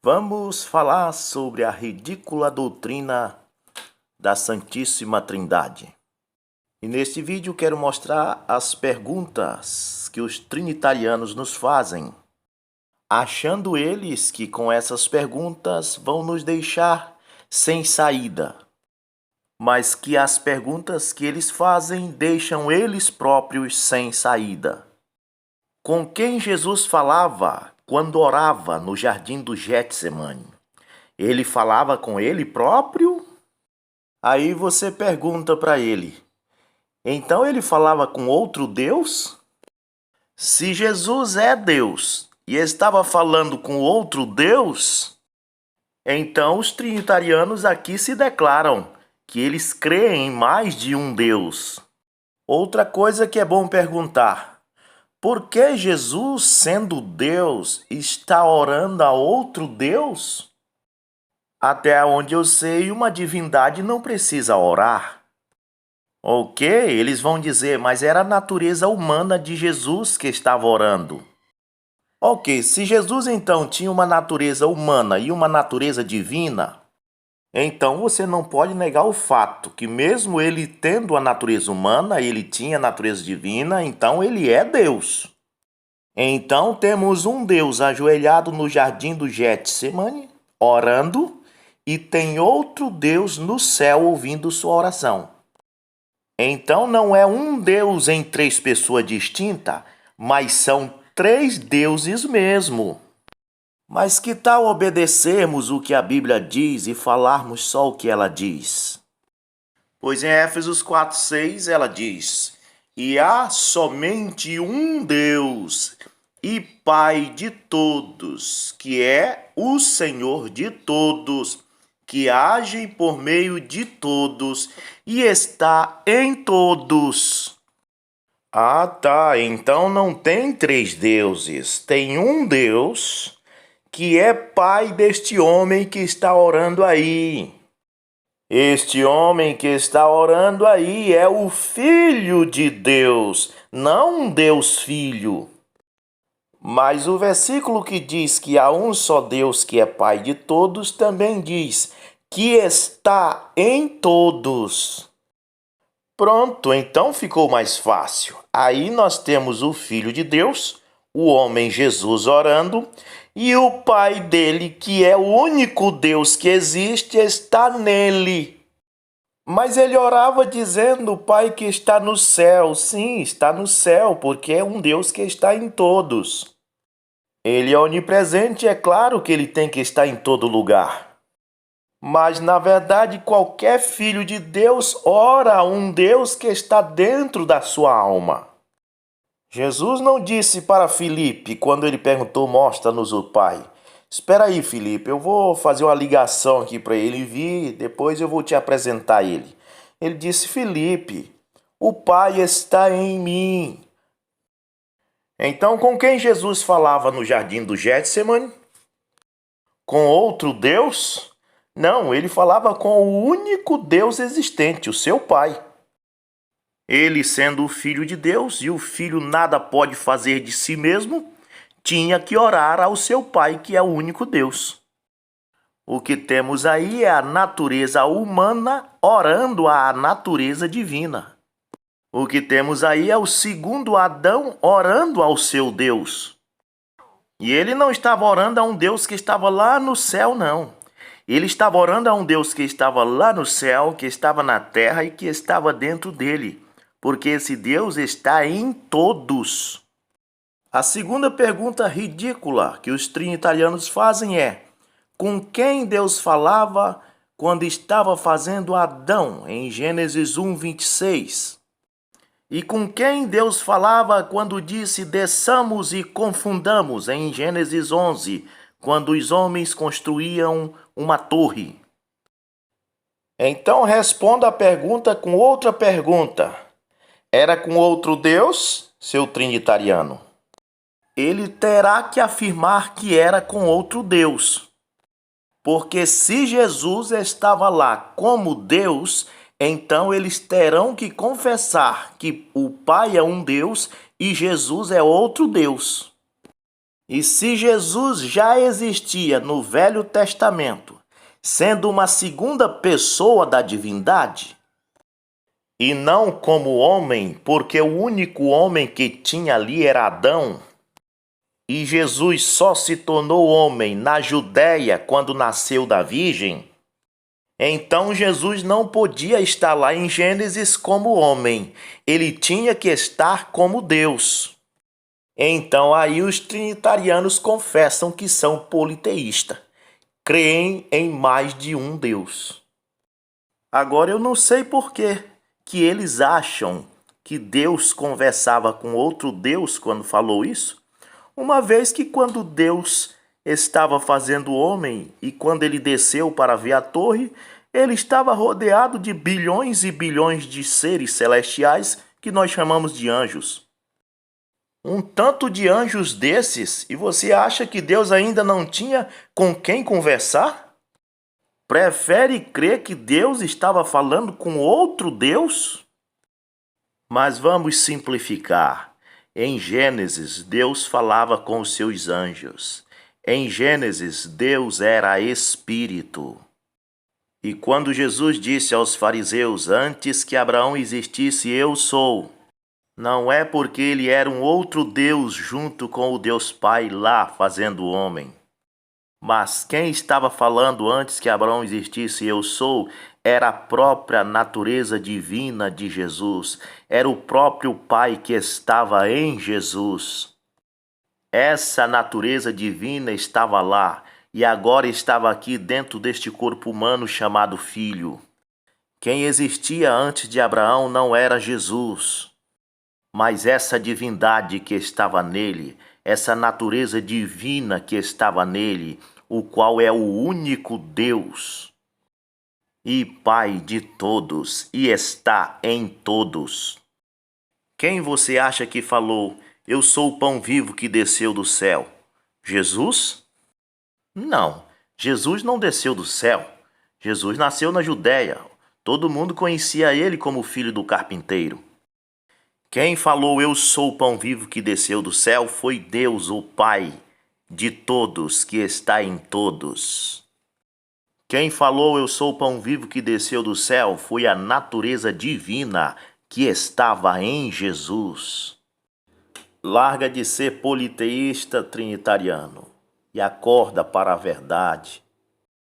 Vamos falar sobre a ridícula doutrina da Santíssima Trindade. E neste vídeo quero mostrar as perguntas que os trinitarianos nos fazem, achando eles que com essas perguntas vão nos deixar sem saída, mas que as perguntas que eles fazem deixam eles próprios sem saída. Com quem Jesus falava quando orava no jardim do Getsemane? Ele falava com ele próprio? Aí você pergunta para ele, então ele falava com outro Deus? Se Jesus é Deus e estava falando com outro Deus, então os trinitarianos aqui se declaram que eles creem em mais de um Deus. Outra coisa que é bom perguntar: por que Jesus, sendo Deus, está orando a outro Deus? Até onde eu sei, uma divindade não precisa orar. Ok, eles vão dizer, mas era a natureza humana de Jesus que estava orando. Ok, se Jesus então tinha uma natureza humana e uma natureza divina, então você não pode negar o fato que mesmo ele tendo a natureza humana, ele tinha a natureza divina, então ele é Deus. Então temos um Deus ajoelhado no jardim do Getsemane, orando, e tem outro Deus no céu ouvindo sua oração. Então não é um Deus em três pessoas distintas, mas são três deuses mesmo. Mas que tal obedecermos o que a Bíblia diz e falarmos só o que ela diz? Pois em Éfesos 4:6 ela diz: e há somente um Deus e Pai de todos, que é o Senhor de todos, que age por meio de todos e está em todos. Ah, tá. Então não tem três deuses. Tem um Deus que é pai deste homem que está orando aí. Este homem que está orando aí é o Filho de Deus, não um Deus Filho. Mas o versículo que diz que há um só Deus que é Pai de todos também diz que está em todos. Pronto, então ficou mais fácil. Aí nós temos o Filho de Deus, o homem Jesus orando, e o Pai dele, que é o único Deus que existe, está nele. Mas ele orava dizendo: Pai que está no céu. Sim, está no céu, porque é um Deus que está em todos. Ele é onipresente, é claro que ele tem que estar em todo lugar. Mas, na verdade, qualquer filho de Deus ora a um Deus que está dentro da sua alma. Jesus não disse para Filipe, quando ele perguntou, mostra-nos o Pai. Espera aí, Filipe, eu vou fazer uma ligação aqui para ele vir, depois eu vou te apresentar ele. Ele disse, Filipe, o Pai está em mim. Então, com quem Jesus falava no jardim do Getsemane? Com outro Deus? Não, ele falava com o único Deus existente, o seu Pai. Ele, sendo o Filho de Deus, e o Filho nada pode fazer de si mesmo, tinha que orar ao seu Pai, que é o único Deus. O que temos aí é a natureza humana orando à natureza divina. O que temos aí é o segundo Adão orando ao seu Deus. E ele não estava orando a um Deus que estava lá no céu, não. Ele estava orando a um Deus que estava lá no céu, que estava na terra e que estava dentro dele. Porque esse Deus está em todos. A segunda pergunta ridícula que os trinitarianos fazem é: com quem Deus falava quando estava fazendo Adão, em Gênesis 1:26? E com quem Deus falava quando disse desçamos e confundamos, em Gênesis 11, quando os homens construíam uma torre? Então responda a pergunta com outra pergunta. Era com outro Deus, seu trinitariano? Ele terá que afirmar que era com outro Deus. Porque se Jesus estava lá como Deus, então eles terão que confessar que o Pai é um Deus e Jesus é outro Deus. E se Jesus já existia no Velho Testamento, sendo uma segunda pessoa da divindade, e não como homem, porque o único homem que tinha ali era Adão, e Jesus só se tornou homem na Judéia quando nasceu da Virgem, então Jesus não podia estar lá em Gênesis como homem, ele tinha que estar como Deus. Então aí os trinitarianos confessam que são politeístas, creem em mais de um Deus. Agora eu não sei por que eles acham que Deus conversava com outro Deus quando falou isso, uma vez que quando Deus estava fazendo o homem e quando ele desceu para ver a torre, ele estava rodeado de bilhões e bilhões de seres celestiais que nós chamamos de anjos. Um tanto de anjos desses, e você acha que Deus ainda não tinha com quem conversar? Prefere crer que Deus estava falando com outro Deus? Mas vamos simplificar. Em Gênesis, Deus falava com os seus anjos. Em Gênesis, Deus era Espírito. E quando Jesus disse aos fariseus, antes que Abraão existisse, eu sou, não é porque ele era um outro Deus junto com o Deus Pai lá fazendo o homem. Mas quem estava falando antes que Abraão existisse, eu sou, era a própria natureza divina de Jesus. Era o próprio Pai que estava em Jesus. Essa natureza divina estava lá e agora estava aqui dentro deste corpo humano chamado Filho. Quem existia antes de Abraão não era Jesus, mas essa divindade que estava nele, essa natureza divina que estava nele, o qual é o único Deus e Pai de todos e está em todos. Quem você acha que falou, eu sou o pão vivo que desceu do céu? Jesus? Não, Jesus não desceu do céu. Jesus nasceu na Judéia. Todo mundo conhecia ele como filho do carpinteiro. Quem falou eu sou o pão vivo que desceu do céu foi Deus, o Pai de todos, que está em todos. Quem falou eu sou o pão vivo que desceu do céu foi a natureza divina que estava em Jesus. Larga de ser politeísta trinitariano e acorda para a verdade.